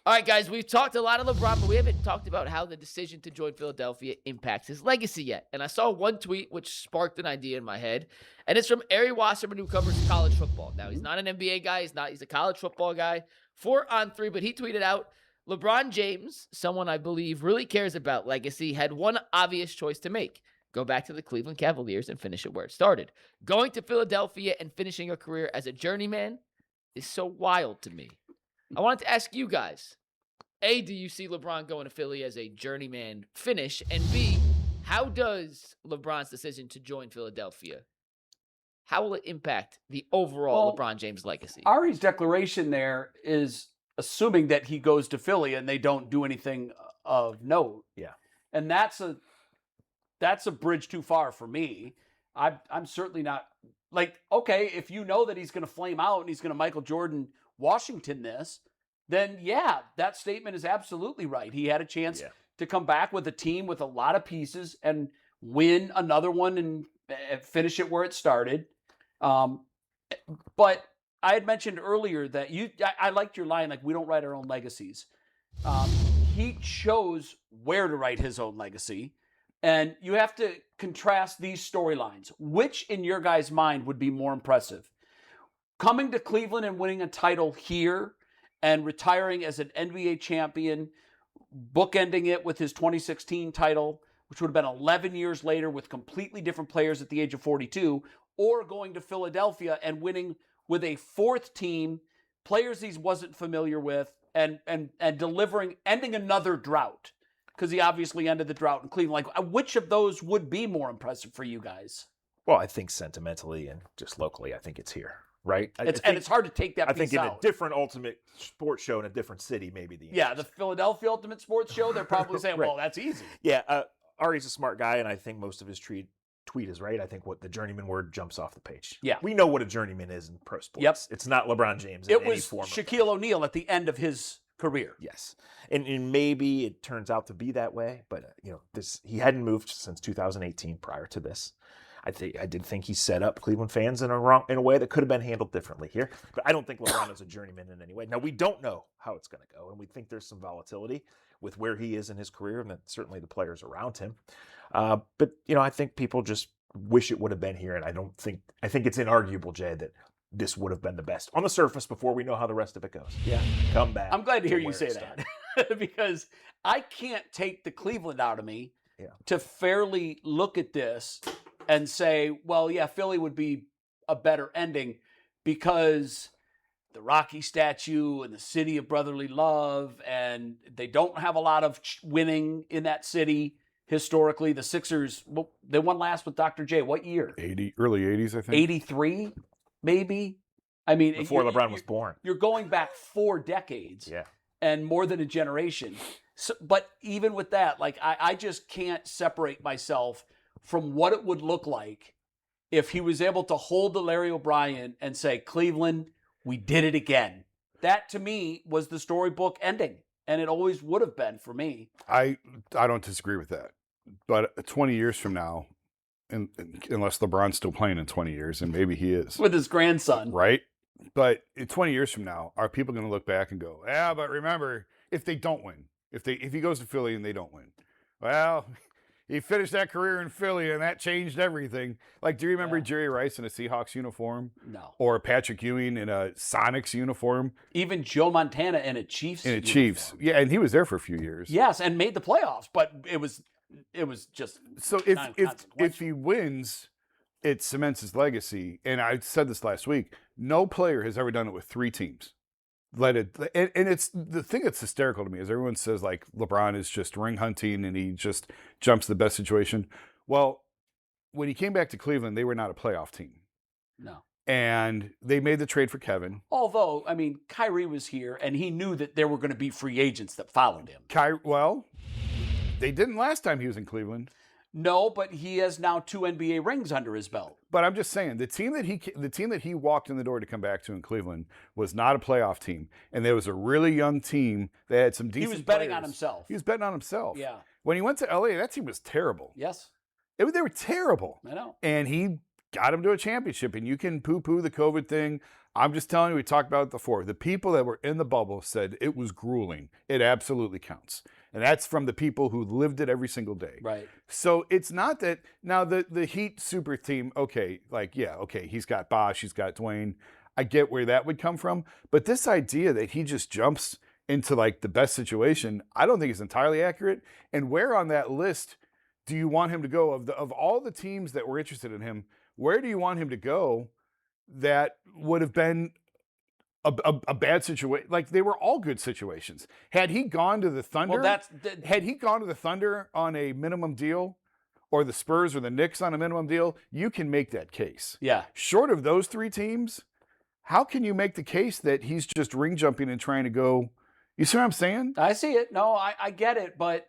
All right, guys, we've talked a lot of LeBron, but we haven't talked about how the decision to join Philadelphia impacts his legacy yet. And I saw one tweet which sparked an idea in my head, and it's from Ari Wasserman, who covers college football. Now, he's not an NBA guy. He's a college football guy, 4-on-3, but he tweeted out, LeBron James, someone I believe really cares about legacy, had one obvious choice to make. Go back to the Cleveland Cavaliers and finish it where it started. Going to Philadelphia and finishing a career as a journeyman is so wild to me. I wanted to ask you guys, A, do you see LeBron going to Philly as a journeyman finish? And B, how does LeBron's decision to join Philadelphia, how will it impact the overall LeBron James legacy? Ari's declaration there is assuming that he goes to Philly and they don't do anything of note. Yeah. And that's a bridge too far for me. I'm certainly not like, okay, if you know that he's going to flame out and he's going to Michael Jordan Washington this, then yeah, that statement is absolutely right. He had a chance to come back with a team with a lot of pieces and win another one and finish it where it started. But I had mentioned earlier that I liked your line, like, we don't write our own legacies. He chose where to write his own legacy. And you have to contrast these storylines. Which, in your guys' mind, would be more impressive? Coming to Cleveland and winning a title here and retiring as an NBA champion, bookending it with his 2016 title, which would have been 11 years later with completely different players at the age of 42, or going to Philadelphia and winning with a fourth team, players he wasn't familiar with, and ending another drought. Because he obviously ended the drought in Cleveland. Like, which of those would be more impressive for you guys? Well, I think sentimentally and just locally, I think it's here, right? It's hard to take that piece out. I think in a different Ultimate Sports Show in a different city, maybe the answer. Yeah, the Philadelphia Ultimate Sports Show, they're probably saying, right. well, that's easy. Yeah, Ari's a smart guy, and I think most of his tweet is right. I think what the journeyman word jumps off the page. Yeah. We know what a journeyman is in pro sports. Yep. It's not LeBron James. It was Shaquille O'Neal at the end of his career. Yes. And maybe it turns out to be that way, but he hadn't moved since 2018 prior to this. I did think he set up Cleveland fans in a way that could have been handled differently here, but I don't think LeBron is a journeyman in any way. Now, we don't know how it's going to go, and we think there's some volatility with where he is in his career, and certainly the players around him. But I think people just wish it would have been here, and I think it's inarguable, Jay, that this would have been the best on the surface before we know how the rest of it goes. Yeah. Come back. I'm glad to hear you say that because I can't take the Cleveland out of me to fairly look at this and say, well, yeah, Philly would be a better ending because the Rocky statue and the city of brotherly love, and they don't have a lot of winning in that city. Historically, the Sixers, they won last with Dr. J. What year? Early 80s, I think. 83, maybe? I mean, before LeBron was born. You're going back 4 decades and more than a generation. So, but even with that, like, I just can't separate myself from what it would look like if he was able to hold the Larry O'Brien and say, Cleveland, we did it again. That, to me, was the storybook ending, and it always would have been for me. I don't disagree with that. But 20 years from now, unless LeBron's still playing in 20 years, and maybe he is. With his grandson. Right? But in 20 years from now, are people going to look back and go, yeah, but remember, if they don't win, if he goes to Philly and they don't win, well, he finished that career in Philly and that changed everything. Like, do you remember Jerry Rice in a Seahawks uniform? No. Or Patrick Ewing in a Sonics uniform? Even Joe Montana in a Chiefs uniform. Chiefs. Yeah, and he was there for a few years. Yes, and made the playoffs, but it was just so if he wins, it cements his legacy. And I said this last week, no player has ever done it with 3 teams. And it's the thing that's hysterical to me is everyone says like LeBron is just ring hunting and he just jumps the best situation. Well, when he came back to Cleveland, they were not a playoff team. No. And they made the trade for Kevin. Although, I mean, Kyrie was here and he knew that there were going to be free agents that followed him. Well, they didn't last time he was in Cleveland. No, but he has now 2 NBA rings under his belt. But I'm just saying, the team that he walked in the door to come back to in Cleveland was not a playoff team, and there was a really young team that had some decent. He was betting players. on himself. He was betting on himself. Yeah. When he went to LA, that team was terrible. Yes. They were terrible. I know. And he got him to a championship. And you can poo-poo the COVID thing. I'm just telling you, we talked about it before. The people that were in the bubble said it was grueling. It absolutely counts. And that's from the people who lived it every single day. Right. So it's not that now the Heat super team, okay, he's got Bosh, he's got Dwayne. I get where that would come from. But this idea that he just jumps into like the best situation, I don't think is entirely accurate. And where on that list do you want him to go? Of all the teams that were interested in him, where do you want him to go that would have been a bad situation? Like, they were all good situations. Had he gone to the Thunder, had he gone to the Thunder on a minimum deal, or the Spurs or the Knicks on a minimum deal, you can make that case. Yeah. Short of those three teams, how can you make the case that he's just ring jumping and trying to go? You see what I'm saying? I see it. No, I get it. But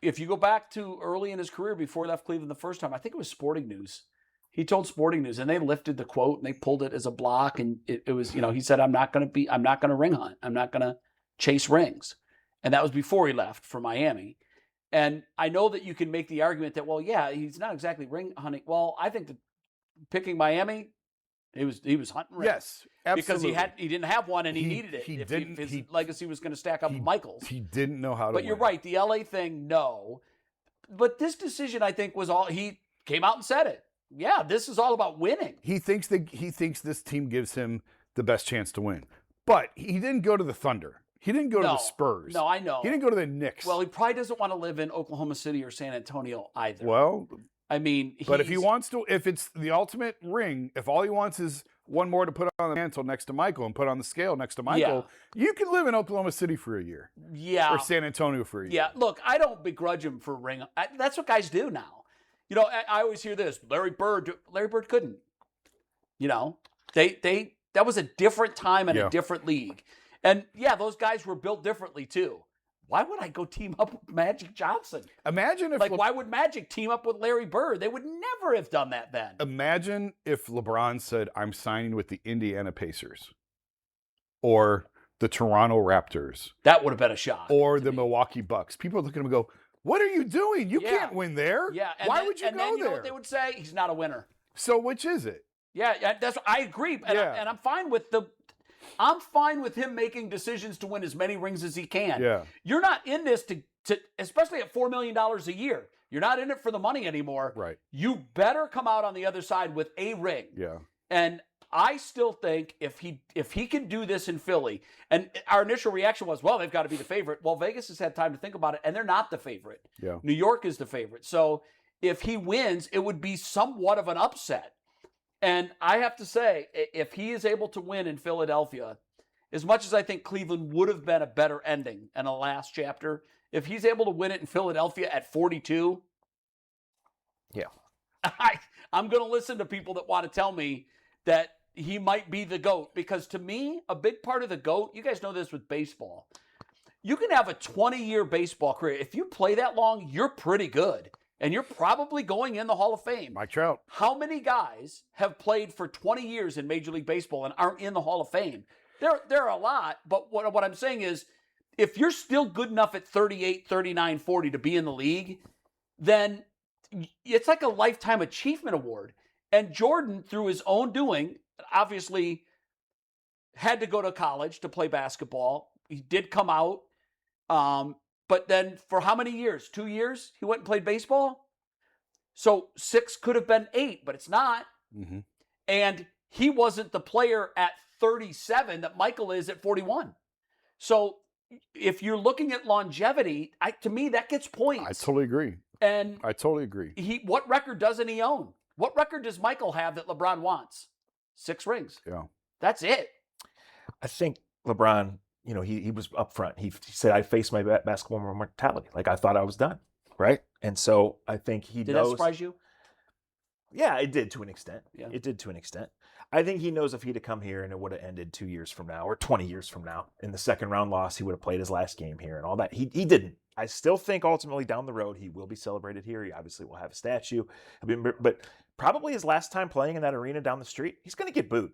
if you go back to early in his career before he left Cleveland the first time, I think it was Sporting News. He told Sporting News, and they lifted the quote and they pulled it as a block. And it was, he said, I'm not going to ring hunt. I'm not going to chase rings. And that was before he left for Miami. And I know that you can make the argument that, well, yeah, he's not exactly ring hunting. Well, I think that picking Miami, he was hunting rings. Yes, absolutely. Because he didn't have one and he needed it. His legacy was going to stack up with Michael's. He didn't know how to But win. you're right, the LA thing, no. But this decision, I think, was all, he came out and said it. Yeah, this is all about winning. He thinks this team gives him the best chance to win. But he didn't go to the Thunder. He didn't go to the Spurs. No, I know. He didn't go to the Knicks. Well, he probably doesn't want to live in Oklahoma City or San Antonio either. Well, I mean, but if he wants to, if it's the ultimate ring, if all he wants is one more to put on the mantle next to Michael and put on the scale next to Michael, you can live in Oklahoma City for a year. Yeah. Or San Antonio for a year. Yeah. Look, I don't begrudge him for ring. That's what guys do now. I always hear this. Larry Bird couldn't. That was a different time and a different league. And yeah, those guys were built differently too. Why would I go team up with Magic Johnson? Imagine if why would Magic team up with Larry Bird? They would never have done that then. Imagine if LeBron said, I'm signing with the Indiana Pacers or the Toronto Raptors. That would have been a shock. Or the Milwaukee Bucks. People look at him and go, what are you doing? You can't win there. Yeah. Why would you go there? You know what they would say? He's not a winner. So which is it? Yeah, I agree. And I'm fine with him making decisions to win as many rings as he can. Yeah. You're not in this to especially at $4 million a year. You're not in it for the money anymore. Right. You better come out on the other side with a ring. Yeah. And I still think if he can do this in Philly, and our initial reaction was, well, they've got to be the favorite. Well, Vegas has had time to think about it, and they're not the favorite. Yeah. New York is the favorite. So if he wins, it would be somewhat of an upset. And I have to say, if he is able to win in Philadelphia, as much as I think Cleveland would have been a better ending and a last chapter, if he's able to win it in Philadelphia at 42, I'm going to listen to people that want to tell me that he might be the GOAT. Because to me, a big part of the GOAT, you guys know this with baseball, you can have a 20-year baseball career. If you play that long, you're pretty good. And you're probably going in the Hall of Fame. Mike Trout. How many guys have played for 20 years in Major League Baseball and aren't in the Hall of Fame? There are a lot, but what I'm saying is, if you're still good enough at 38, 39, 40 to be in the league, then it's like a lifetime achievement award. And Jordan, through his own doing, obviously had to go to college to play basketball. He did come out. But then for how many years? 2 years? He went and played baseball? So 6 could have been 8, but it's not. Mm-hmm. And he wasn't the player at 37 that Michael is at 41. So if you're looking at longevity, to me, that gets points. I totally agree. And I totally agree. What record doesn't he own? What record does Michael have that LeBron wants? 6 rings. Yeah. That's it. I think LeBron, he was upfront. He said, I faced my basketball mortality. Like, I thought I was done, right? And so I think he knows. Did that surprise you? Yeah, it did to an extent. Yeah. It did to an extent. I think he knows if he'd have come here and it would have ended 2 years from now or 20 years from now in the second round loss, he would have played his last game here and all that. He didn't. I still think ultimately down the road, he will be celebrated here. He obviously will have a statue. But probably his last time playing in that arena down the street, he's going to get booed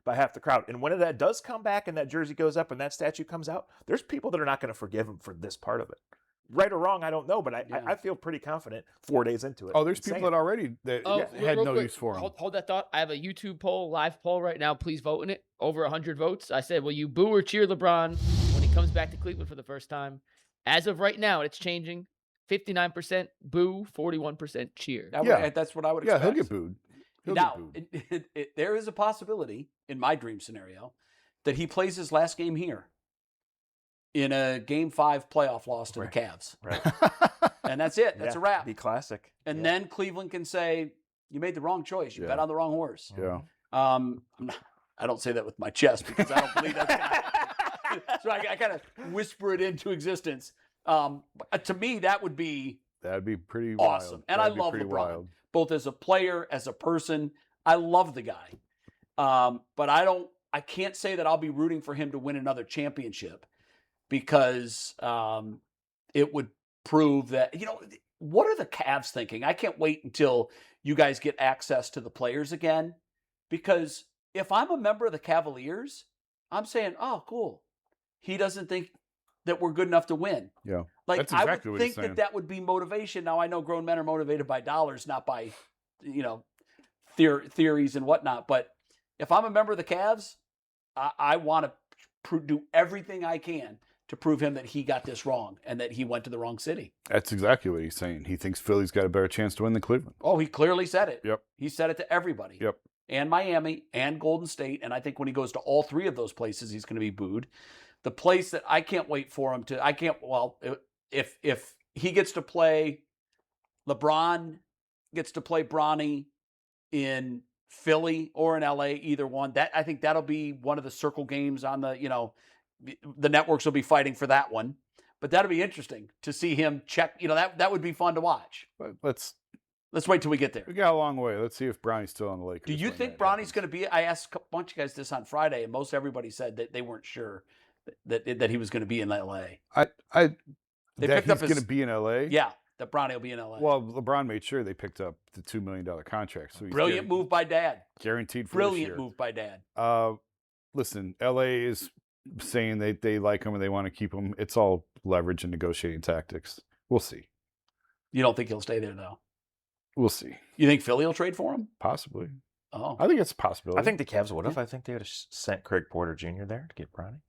by half the crowd. And when that does come back and that jersey goes up and that statue comes out, there's people that are not going to forgive him for this part of it. right or wrong, I don't know, but Yeah. I feel pretty confident 4 days into it. Oh, there's saying people that already that had real no quick, use for him. Hold that thought. I have a YouTube live poll right now. Please vote in it. Over 100 votes. I said, will you boo or cheer LeBron when he comes back to Cleveland for the first time? As of right now, it's changing. 59% boo, 41% cheer. That's what I would expect. Yeah, he'll get booed. Now, there is a possibility in my dream scenario that he plays his last game here in a Game 5 playoff loss to the Cavs. Right. And that's it. That's a wrap. Be classic. And then Cleveland can say, you made the wrong choice. You bet on the wrong horse. Yeah. I don't say that with my chest because I don't believe that's going to happen. So I kind of whisper it into existence. To me, that'd be pretty awesome. wild. And I love LeBron, both as a player, as a person. I love the guy. But I can't say that I'll be rooting for him to win another championship because it would prove that, what are the Cavs thinking? I can't wait until you guys get access to the players again, because if I'm a member of the Cavaliers, I'm saying, oh, cool. He doesn't think that we're good enough to win. Yeah. Like, That's exactly I what would he's think saying. that would be motivation. Now, I know grown men are motivated by dollars, not by, theories and whatnot. But if I'm a member of the Cavs, I want to do everything I can to prove him that he got this wrong and that he went to the wrong city. That's exactly what he's saying. He thinks Philly's got a better chance to win than Cleveland. Oh, he clearly said it. Yep. He said it to everybody. Yep. And Miami and Golden State. And I think when he goes to all three of those places, he's going to be booed. The place that I can't wait for him to, if he gets to play, LeBron gets to play Bronny in Philly or in LA, either one, I think that'll be one of the circle games on the networks will be fighting for that one. But that'll be interesting to see him check, that would be fun to watch. But let's wait till we get there. We got a long way. Let's see if Bronny's still on the Lakers. Do you think Bronny's going to be? I asked a bunch of guys this on Friday, and most everybody said that they weren't sure that he was going to be in LA. They They that picked up he's going to be in LA? Yeah, that Bronny will be in LA. Well, LeBron made sure they picked up the $2 million contract. So he's Brilliant move by Dad. Guaranteed for Brilliant this year. move by Dad. Listen, LA is saying they like him and they want to keep him. It's all leverage and negotiating tactics. We'll see. You don't think he'll stay there, though? We'll see. You think Philly will trade for him? Possibly. Oh, I think it's a possibility. I think the Cavs would have. I think they would have sent Craig Porter Jr. there to get Bronny.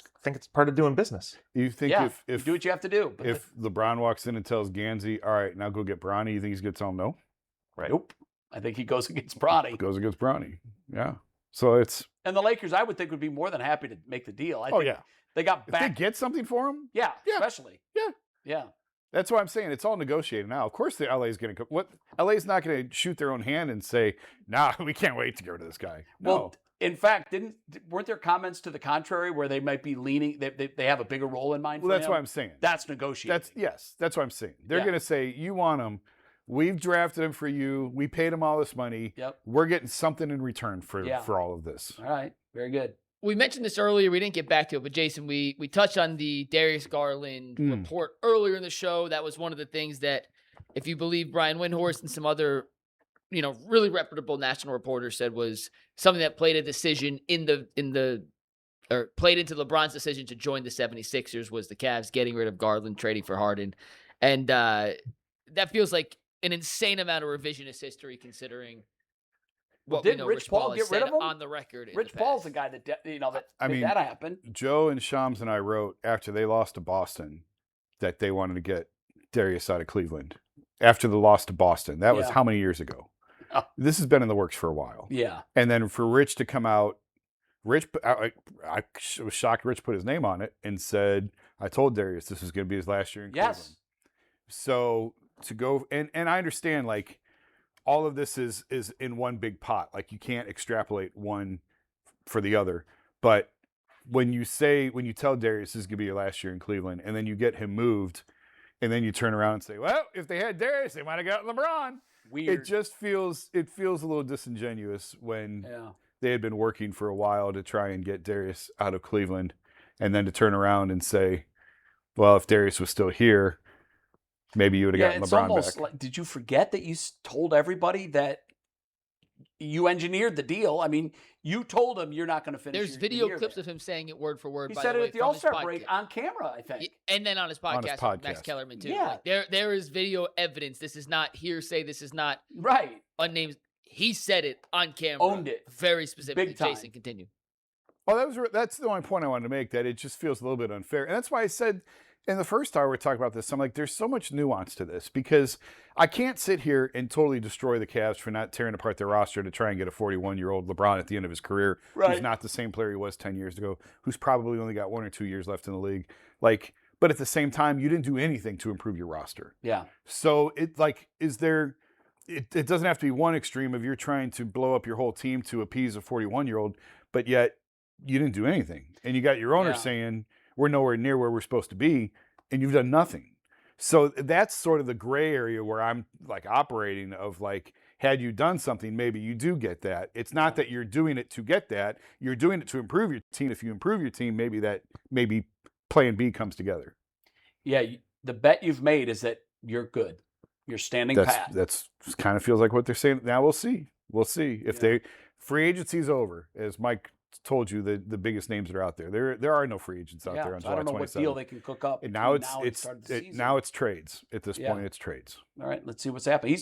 I think it's part of doing business. You think yeah, if you do what you have to do. But if LeBron walks in and tells Gansey, all right, now go get Bronny, you think he's going to tell him no? Right. Nope. I think he goes against Bronny. Goes against Bronny. Yeah. So it's... And the Lakers, I would think, would be more than happy to make the deal. I think yeah. They got back. If they get something for him? Yeah, Yeah. especially. Yeah. Yeah. That's why I'm saying it's all negotiated now. Of course, the LA is going to. What LA's not going to shoot their own hand and say, "Nah, we can't wait to get rid of this guy." No. Well, in fact, weren't there comments to the contrary where they might be leaning? They have a bigger role in mind. Well, for that's him? what I'm saying. That's negotiating. That's what I'm saying. They're Yeah. going to say, "You want him? We've drafted him for you. We paid him all this money. Yep. We're getting something in return for all of this." All right. Very good. We mentioned this earlier. We didn't get back to it, but Jason, we touched on the Darius Garland report earlier in the show. That was one of the things that, if you believe Brian Windhorst and some other, really reputable national reporters said was something that played a decision played into LeBron's decision to join the 76ers was the Cavs getting rid of Garland, trading for Harden. And that feels like an insane amount of revisionist history considering what Didn't Rich Paul has get rid said of him? on the record. Rich Paul's the guy that made that happen. Joe and Shams and I wrote after they lost to Boston that they wanted to get Darius out of Cleveland after the loss to Boston. That was how many years ago? Oh. This has been in the works for a while. Yeah. And then for Rich to come out, I was shocked Rich put his name on it and said, I told Darius this was going to be his last year in Cleveland. Yes. So to go, and I understand, like, all of this is in one big pot. Like, you can't extrapolate one for the other. But when you tell Darius this is going to be your last year in Cleveland, and then you get him moved, and then you turn around and say, well, if they had Darius, they might have gotten LeBron. Weird. It just feels a little disingenuous when they had been working for a while to try and get Darius out of Cleveland, and then to turn around and say, well, if Darius was still here, maybe you would have gotten it's LeBron almost back. like, did you forget that you told everybody that you engineered the deal. I mean, you told him you're not going to finish. There's your video year clips there. of him saying it word for word. He by said the it way, at the from his All-Star break podcast. on camera, I think. And then on his podcast, with Max podcast. Kellerman too. Yeah. Like, there is video evidence. This is not hearsay. This is not Right. unnamed. He said it on camera. Owned it. Very specifically. Big time. Jason, continue. Well, that's the only point I wanted to make, that it just feels a little bit unfair. And that's why I said in the first hour we talked about this, I'm like, there's so much nuance to this, because I can't sit here and totally destroy the Cavs for not tearing apart their roster to try and get a 41-year-old LeBron at the end of his career, Right. who's not the same player he was 10 years ago, who's probably only got 1 or 2 years left in the league. Like, but at the same time, you didn't do anything to improve your roster. Yeah. So it doesn't have to be one extreme of you're trying to blow up your whole team to appease a 41-year-old, but yet you didn't do anything. And you got your owner saying we're nowhere near where we're supposed to be, and you've done nothing. So that's sort of the gray area where I'm like operating of like, had you done something, maybe you do get that. It's not that you're doing it to get that. You're doing it to improve your team. If you improve your team, maybe plan B comes together. Yeah. The bet you've made is that you're good. You're standing pat. That's kind of feels like what they're saying. Now we'll see. We'll see if free agency's over, as Mike told you, the biggest names that are out there. There are no free agents out there on so July I don't know 27th. what deal they can cook up. And now now it's trades. At this point, it's trades. All right, let's see what's happening.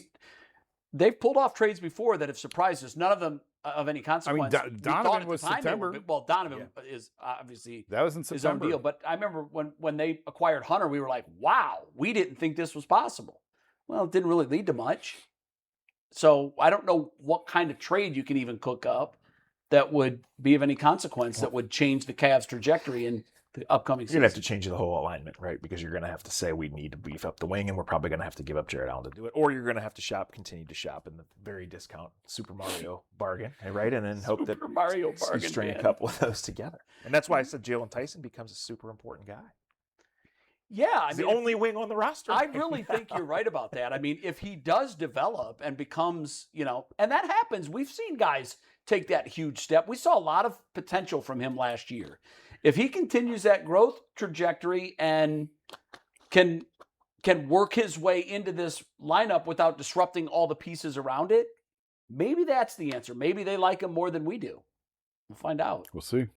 They've pulled off trades before that have surprised us. None of them of any consequence. I mean, Donovan was September. Donovan is obviously That was in his own September. deal. But I remember when they acquired Hunter, we were like, wow, we didn't think this was possible. Well, it didn't really lead to much. So I don't know what kind of trade you can even cook up that would be of any consequence, that would change the Cavs' trajectory in the upcoming You're season. going to have to change the whole alignment, right? Because you're going to have to say we need to beef up the wing, and we're probably going to have to give up Jared Allen to do it. Or you're going to have to continue to shop in the very discount Super Mario bargain, right? And then hope that Super Mario you bargain, string man. a couple of those together. And that's why I said Jalen Tyson becomes a super important guy. Yeah, I He's mean, the only wing on the roster. I really think you're right about that. I mean, if he does develop and becomes, and that happens. We've seen guys take that huge step. We saw a lot of potential from him last year. If he continues that growth trajectory and can work his way into this lineup without disrupting all the pieces around it, maybe that's the answer. Maybe they like him more than we do. We'll find out. We'll see.